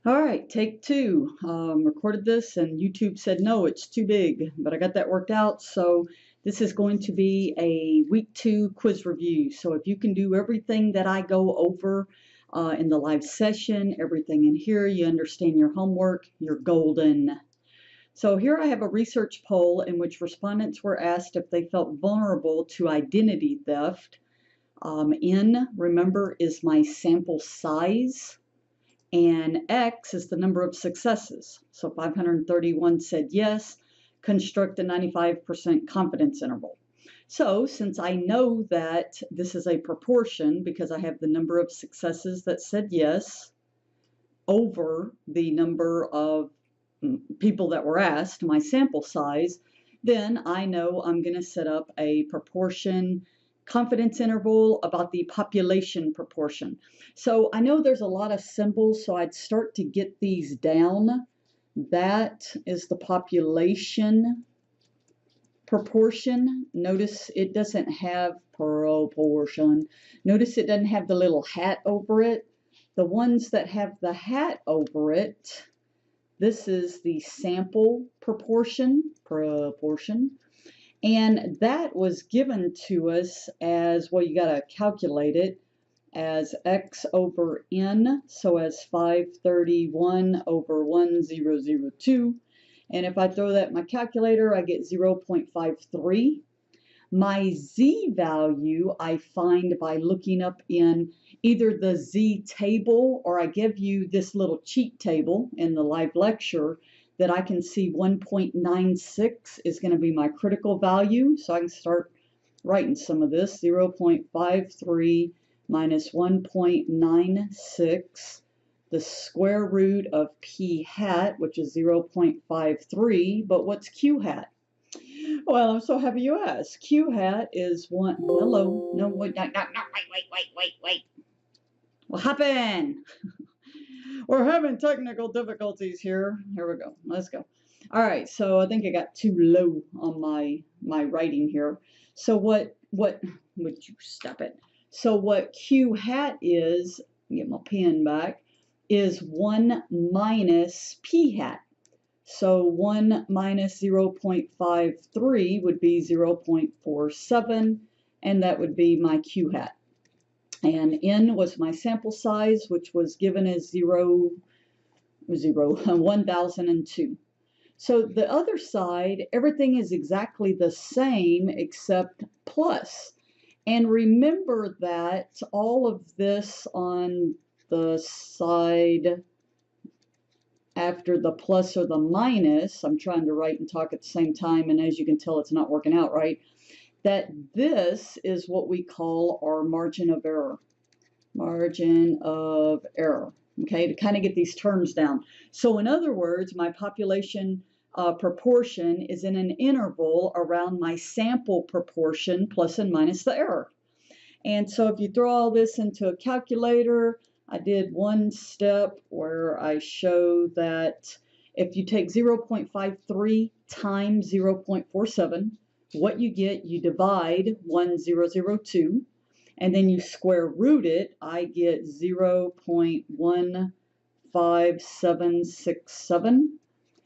All right, take two. Recorded this and YouTube said, no, it's too big, but I got that worked out. So this is going to be a week 2 quiz review. So if you can do everything that I go over in the live session, everything in here, you understand your homework, you're golden. So here I have a research poll in which respondents were asked if they felt vulnerable to identity theft. N, remember, is my sample size. And X is the number of successes. So 531 said yes, construct a 95% confidence interval. So since I know that this is a proportion because I have the number of successes that said yes over the number of people that were asked, my sample size, then I know I'm going to set up a proportion confidence interval about the population proportion. So I know there's a lot of symbols, so I'd start to get these down. That is the population proportion. Notice it doesn't have proportion. Notice it doesn't have the little hat over it. The ones that have the hat over it, this is the sample proportion. And that was given to us as, well, you got to calculate it as X over N, so as 531 over 1002. And if I throw that in my calculator, I get 0.53. My Z value I find by looking up in either the Z table, or I give you this little cheat table in the live lecture that I can see 1.96 is going to be my critical value. So I can start writing some of this. 0.53 minus 1.96, the square root of P hat, which is 0.53. But what's Q hat? Well, I'm so happy you asked. Q hat is one. Hello. No, wait. What happened? We're having technical difficulties here. Here we go. Let's go. All right. So I think I got too low on my writing here. So what would you stop it? So what Q hat is, get my pen back, is 1 minus P hat. So 1 minus 0.53 would be 0.47, and that would be my Q hat. And N was my sample size, which was given as 1002. So the other side, everything is exactly the same except plus. And remember that all of this on the side after the plus or the minus, I'm trying to write and talk at the same time, and as you can tell, it's not working out right, that this is what we call our margin of error. Margin of error, okay, to kind of get these terms down. So in other words, my population proportion is in an interval around my sample proportion plus and minus the error. And so if you throw all this into a calculator, I did one step where I show that if you take 0.53 times 0.47, what you get, you divide 1002, and then you square root it. I get 0.15767.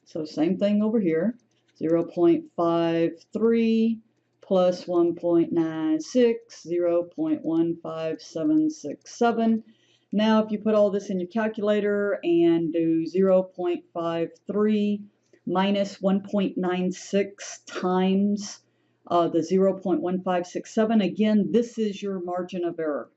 So same thing over here, 0.53 plus 1.96, 0.15767. Now, if you put all this in your calculator and do 0.53 minus 1.96 times the 0.1567, again, this is your margin of error.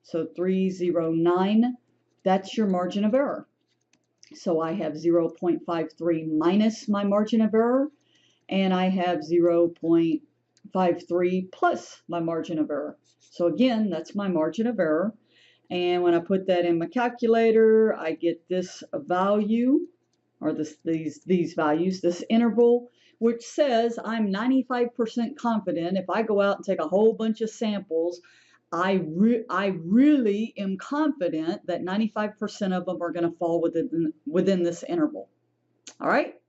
So 309, that's your margin of error. So I have 0.53 minus my margin of error, and I have 0.53 plus my margin of error. So again, that's my margin of error. And when I put that in my calculator, I get this value, or these values, this interval, which says I'm 95% confident if I go out and take a whole bunch of samples, I really am confident that 95% of them are going to fall within this interval. All right,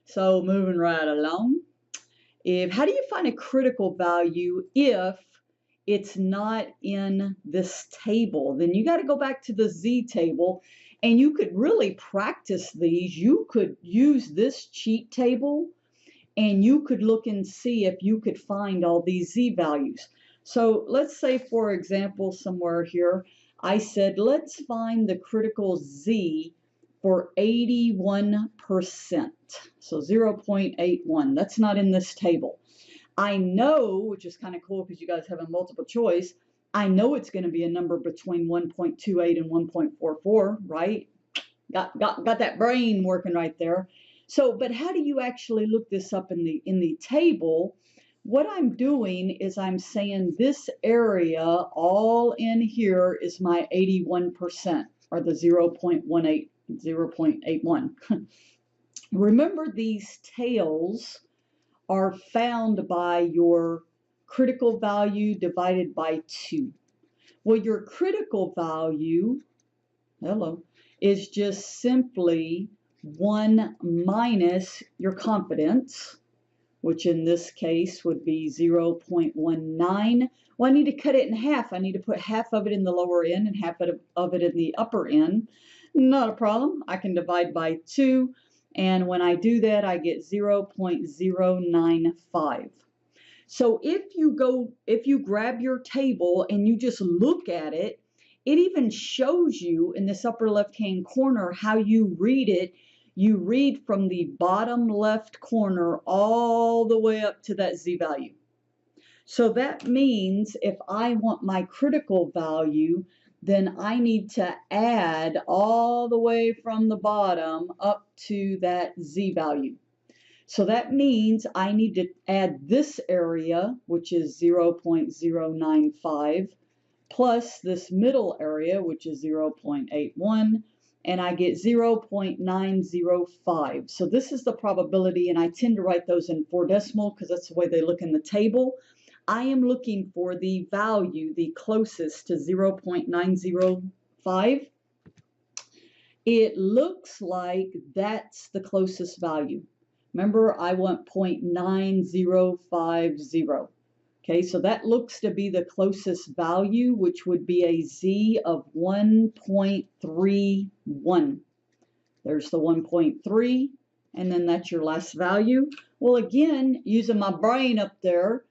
so moving right along. How do you find a critical value if it's not in this table. Then you got to go back to the Z table, and you could really practice these. You could use this cheat table, and you could look and see if you could find all these Z values. So let's say, for example, somewhere here, I said, let's find the critical Z for 81%. So 0.81. That's not in this table. I know, which is kind of cool because you guys have a multiple choice, I know it's going to be a number between 1.28 and 1.44, right? Got that brain working right there. So, but how do you actually look this up in the table? What I'm doing is I'm saying this area all in here is my 81%, or the 0.18, 0.81. Remember, these tails are found by your critical value divided by 2. Well, your critical value, is just simply 1 minus your confidence, which in this case would be 0.19. Well, I need to cut it in half. I need to put half of it in the lower end and half of it in the upper end. Not a problem. I can divide by 2. And when I do that, I get 0.095. So if you grab your table and you just look at it, it even shows you in this upper left-hand corner how you read it. You read from the bottom left corner all the way up to that Z value. So that means if I want my critical value, then I need to add all the way from the bottom up to that Z value. So that means I need to add this area, which is 0.095, plus this middle area, which is 0.81, and I get 0.905. So this is the probability, and I tend to write those in 4 decimal because that's the way they look in the table. I am looking for the value, the closest to 0.905. It looks like that's the closest value. Remember, I want 0.9050. Okay, so that looks to be the closest value, which would be a Z of 1.31. There's the 1.3, and then that's your last value. Well, again, using my brain up there,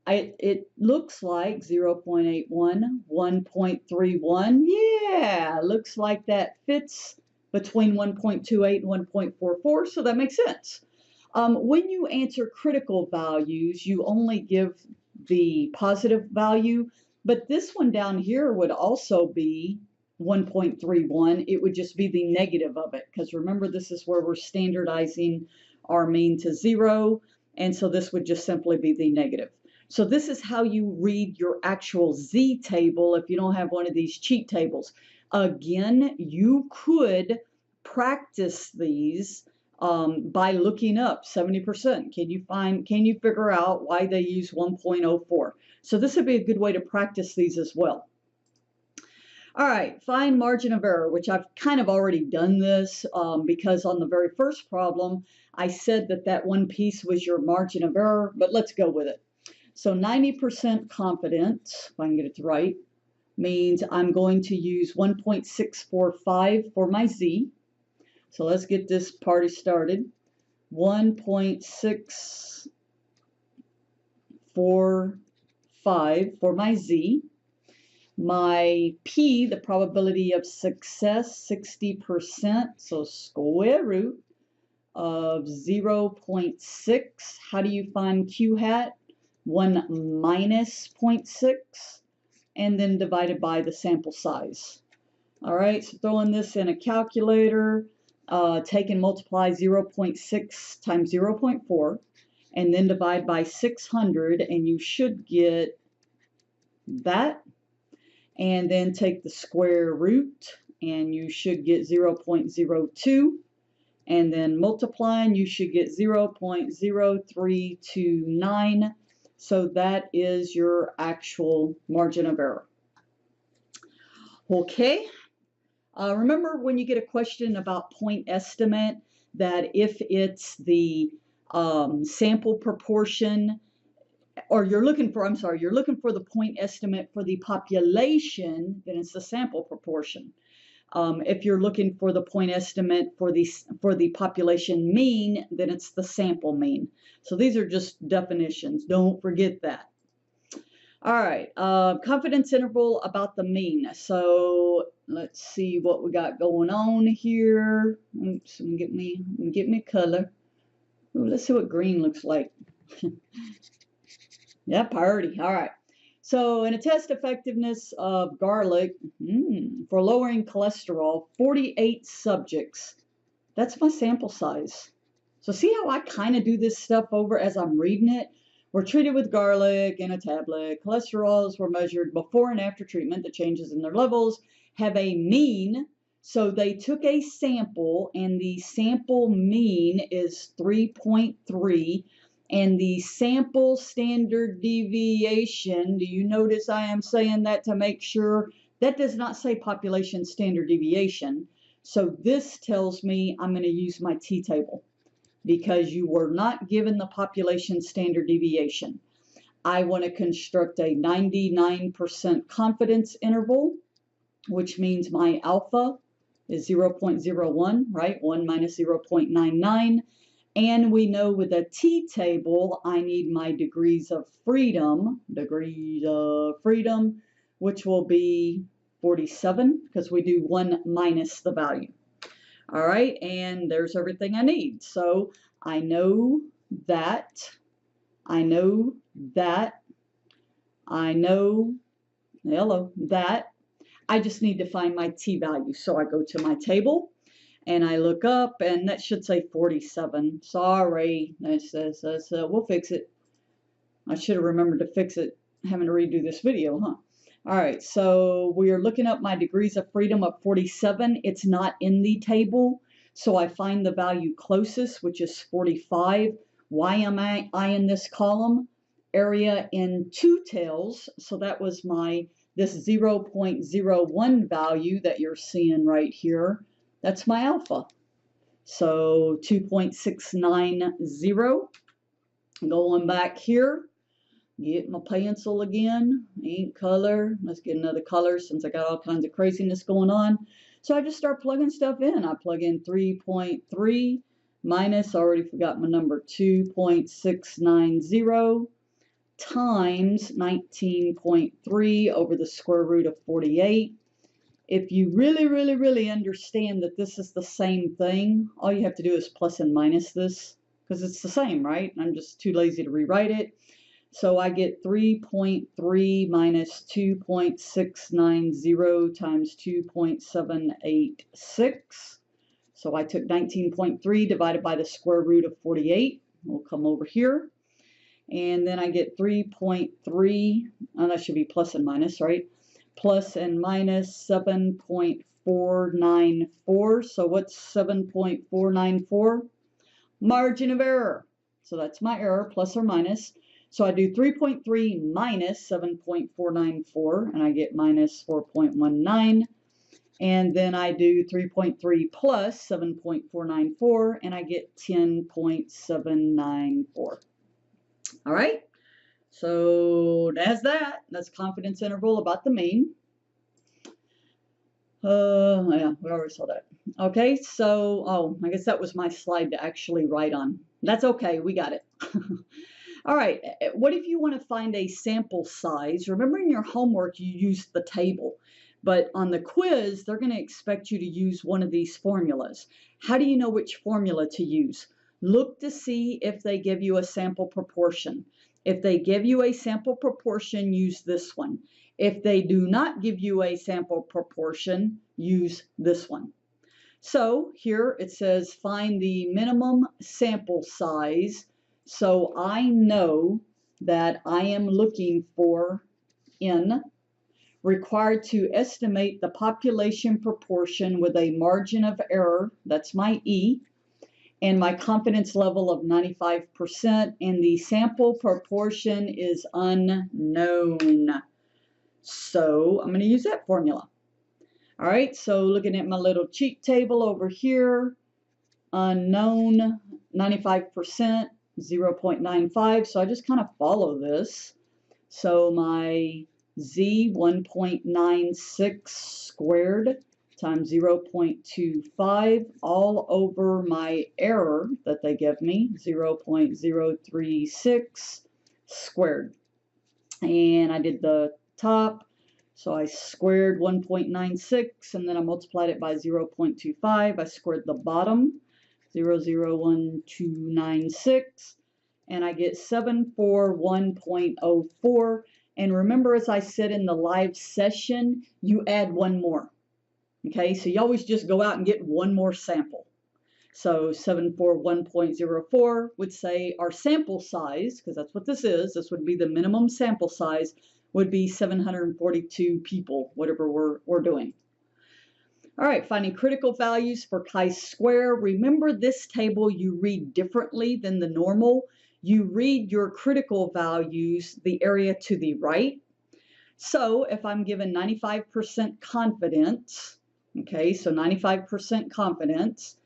it looks like 0.81, 1.31. Yeah, looks like that fits between 1.28 and 1.44, so that makes sense. When you answer critical values, you only give the positive value, but this one down here would also be 1.31. It would just be the negative of it, because remember, this is where we're standardizing our mean to 0, and so this would just simply be the negative. So this is how you read your actual Z table if you don't have one of these cheat tables. Again, you could practice these by looking up 70%. Can you figure out why they use 1.04? So this would be a good way to practice these as well. All right, find margin of error, which I've kind of already done this because on the very first problem, I said that one piece was your margin of error, but let's go with it. So 90% confidence, if I can get it right, means I'm going to use 1.645 for my Z. So let's get this party started. 1.645 for my Z. My P, the probability of success, 60%. So square root of 0.6. How do you find Q hat? 1 minus 0.6, and then divided by the sample size. All right, so throwing this in a calculator, take and multiply 0.6 times 0.4, and then divide by 600, and you should get that. And then take the square root, and you should get 0.02. And then multiplying, you should get 0.0329. So that is your actual margin of error. Okay. Remember when you get a question about point estimate, that if it's the sample proportion, or you're looking for, I'm sorry, you're looking for the point estimate for the population, then it's the sample proportion. If you're looking for the point estimate for the population mean, then it's the sample mean. So these are just definitions. Don't forget that. All right, confidence interval about the mean. So let's see what we got going on here. Oops, get me color. Ooh, let's see what green looks like. Yeah, priority. All right. So in a test effectiveness of garlic for lowering cholesterol, 48 subjects. That's my sample size. So see how I kind of do this stuff over as I'm reading it? Were treated with garlic in a tablet. Cholesterols were measured before and after treatment. The changes in their levels have a mean. So they took a sample, and the sample mean is 3.3. And the sample standard deviation, do you notice I am saying that to make sure? That does not say population standard deviation. So this tells me I'm going to use my t-table, because you were not given the population standard deviation. I want to construct a 99% confidence interval, which means my alpha is 0.01, right? 1 minus 0.99. And we know with a t-table, I need my degrees of freedom, which will be 47, because we do 1 minus the value. All right, and there's everything I need. So I know that, I know that, I know, hello, that. I just need to find my t-value. So I go to my table and I look up, and that should say 47. Sorry, we'll fix it. I should have remembered to fix it, having to redo this video, huh? All right, so we are looking up my degrees of freedom of 47. It's not in the table, so I find the value closest, which is 45. Why am I in this column? Area in two tails, so that was this 0.01 value that you're seeing right here. That's my alpha. So 2.690. Going back here. Get my pencil again, ink color. Let's get another color since I got all kinds of craziness going on. So I just start plugging stuff in. I plug in 3.3 minus, I already forgot my number, 2.690 times 19.3 over the square root of 48. If you really, really, really understand that this is the same thing, all you have to do is plus and minus this, because it's the same, right? I'm just too lazy to rewrite it. So I get 3.3 minus 2.690 times 2.786. So I took 19.3 divided by the square root of 48. We'll come over here. And then I get 3.3, and that should be plus and minus, right? Plus and minus 7.494. So what's 7.494? Margin of error. So that's my error, plus or minus. So I do 3.3 minus 7.494, and I get minus 4.19. And then I do 3.3 plus 7.494, and I get 10.794. All right, so that's that. That's confidence interval about the mean. Yeah, we already saw that. Okay, so, I guess that was my slide to actually write on. That's okay, we got it. All right, what if you want to find a sample size? Remember in your homework you used the table, but on the quiz they're going to expect you to use one of these formulas. How do you know which formula to use? Look to see if they give you a sample proportion. If they give you a sample proportion, use this one. If they do not give you a sample proportion, use this one. So here it says find the minimum sample size. So I know that I am looking for N, required to estimate the population proportion with a margin of error, that's my E, and my confidence level of 95%, and the sample proportion is unknown. So I'm going to use that formula. All right, so looking at my little cheat table over here, unknown 95%. 0.95. So I just kind of follow this. So my z 1.96 squared times 0.25 all over my error that they give me, 0.036 squared. And I did the top, so I squared 1.96 and then I multiplied it by 0.25. I squared the bottom, 0.01296, and I get 741.04. And remember, as I said in the live session, you add one more. Okay, so you always just go out and get one more sample. So 741.04 would say our sample size, because that's what this would be the minimum sample size, would be 742 people, whatever we're doing. All right, finding critical values for chi-square. Remember, this table you read differently than the normal. You read your critical values, the area to the right. So if I'm given 95% confidence, okay, so 95% confidence,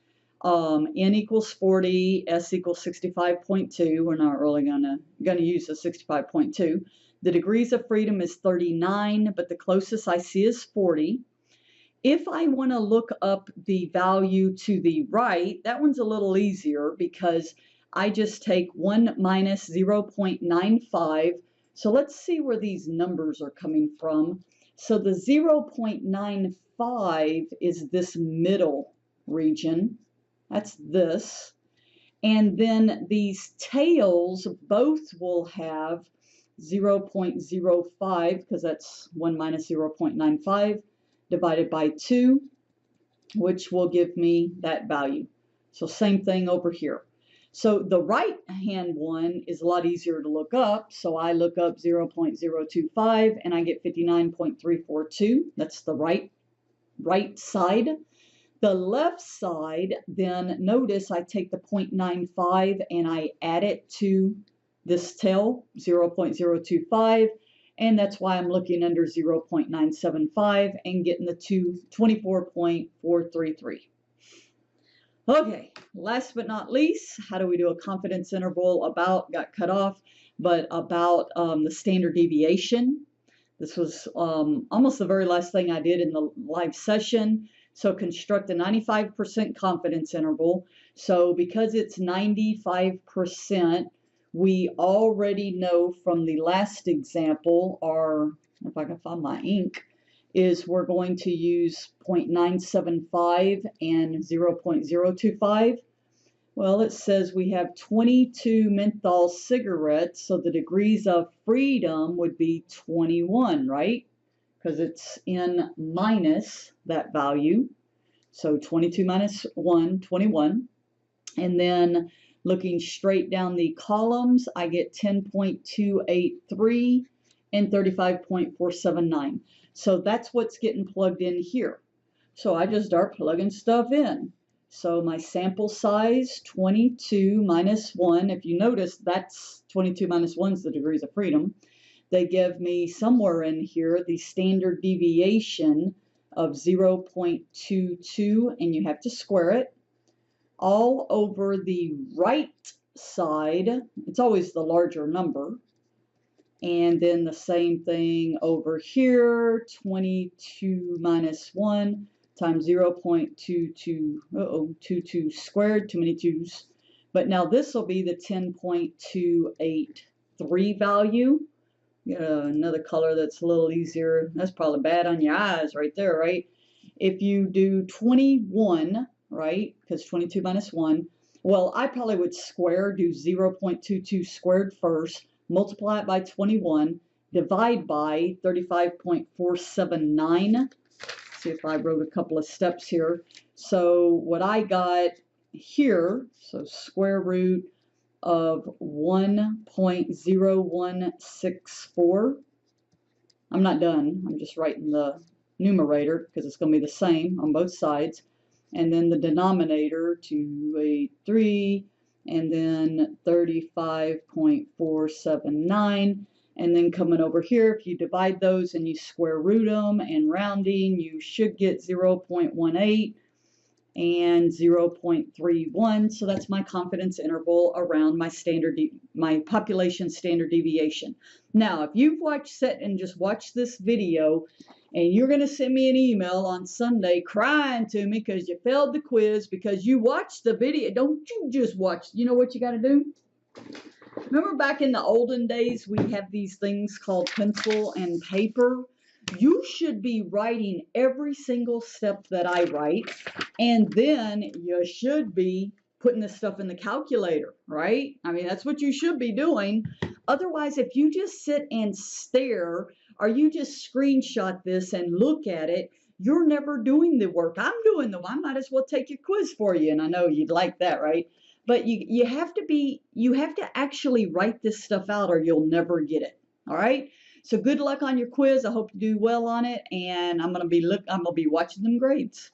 n equals 40, s equals 65.2. We're not really gonna use the 65.2. The degrees of freedom is 39, but the closest I see is 40. If I want to look up the value to the right, that one's a little easier because I just take 1 minus 0.95. So let's see where these numbers are coming from. So the 0.95 is this middle region. That's this. And then these tails both will have 0.05 because that's 1 minus 0.95 divided by 2, which will give me that value. So same thing over here. So the right hand one is a lot easier to look up. So I look up 0.025 and I get 59.342. That's the right side. The left side, then notice I take the 0.95 and I add it to this tail, 0.025, and that's why I'm looking under 0.975 and getting the 24.433. Okay, last but not least, how do we do a confidence interval about, got cut off, but about the standard deviation. This was almost the very last thing I did in the live session. So construct a 95% confidence interval. So because it's 95%, we already know from the last example, or if I can find my ink, is we're going to use 0.975 and 0.025. Well, it says we have 22 menthol cigarettes, so the degrees of freedom would be 21, right? Because it's in minus that value. So 22 minus 1, 21. And then looking straight down the columns, I get 10.283 and 35.479. So that's what's getting plugged in here. So I just start plugging stuff in. So my sample size, 22 minus 1. If you notice, that's 22 minus 1 is the degrees of freedom. They give me somewhere in here the standard deviation of 0.22, and you have to square it. All over the right side, it's always the larger number. And then the same thing over here, 22 minus 1 times 0.22 squared, too many twos. But now this will be the 10.283 value. Another color that's a little easier. That's probably bad on your eyes right there, right? If you do 21, right, because 22 minus 1, well, I probably would square, do 0.22 squared first, multiply it by 21, divide by 35.479. See if I wrote a couple of steps here. So what I got here, so square root of 1.0164. I'm not done. I'm just writing the numerator because it's going to be the same on both sides. And then the denominator, 283, and then 35.479. And then coming over here, if you divide those and you square root them and rounding, you should get 0.18. and 0.31. So that's my confidence interval around my population standard deviation. Now, if you've sat and just watched this video and you're going to send me an email on Sunday crying to me because you failed the quiz because you watched the video, don't you just watch, you know what you got to do? Remember back in the olden days, we have these things called pencil and paper. You should be writing every single step that I write, and then you should be putting this stuff in the calculator, right? I mean, that's what you should be doing. Otherwise, if you just sit and stare, or you just screenshot this and look at it, you're never doing the work. I'm doing the work. I might as well take your quiz for you, and I know you'd like that, right? But you have to actually write this stuff out or you'll never get it. All right. So good luck on your quiz. I hope you do well on it. And I'm going to be watching them grades.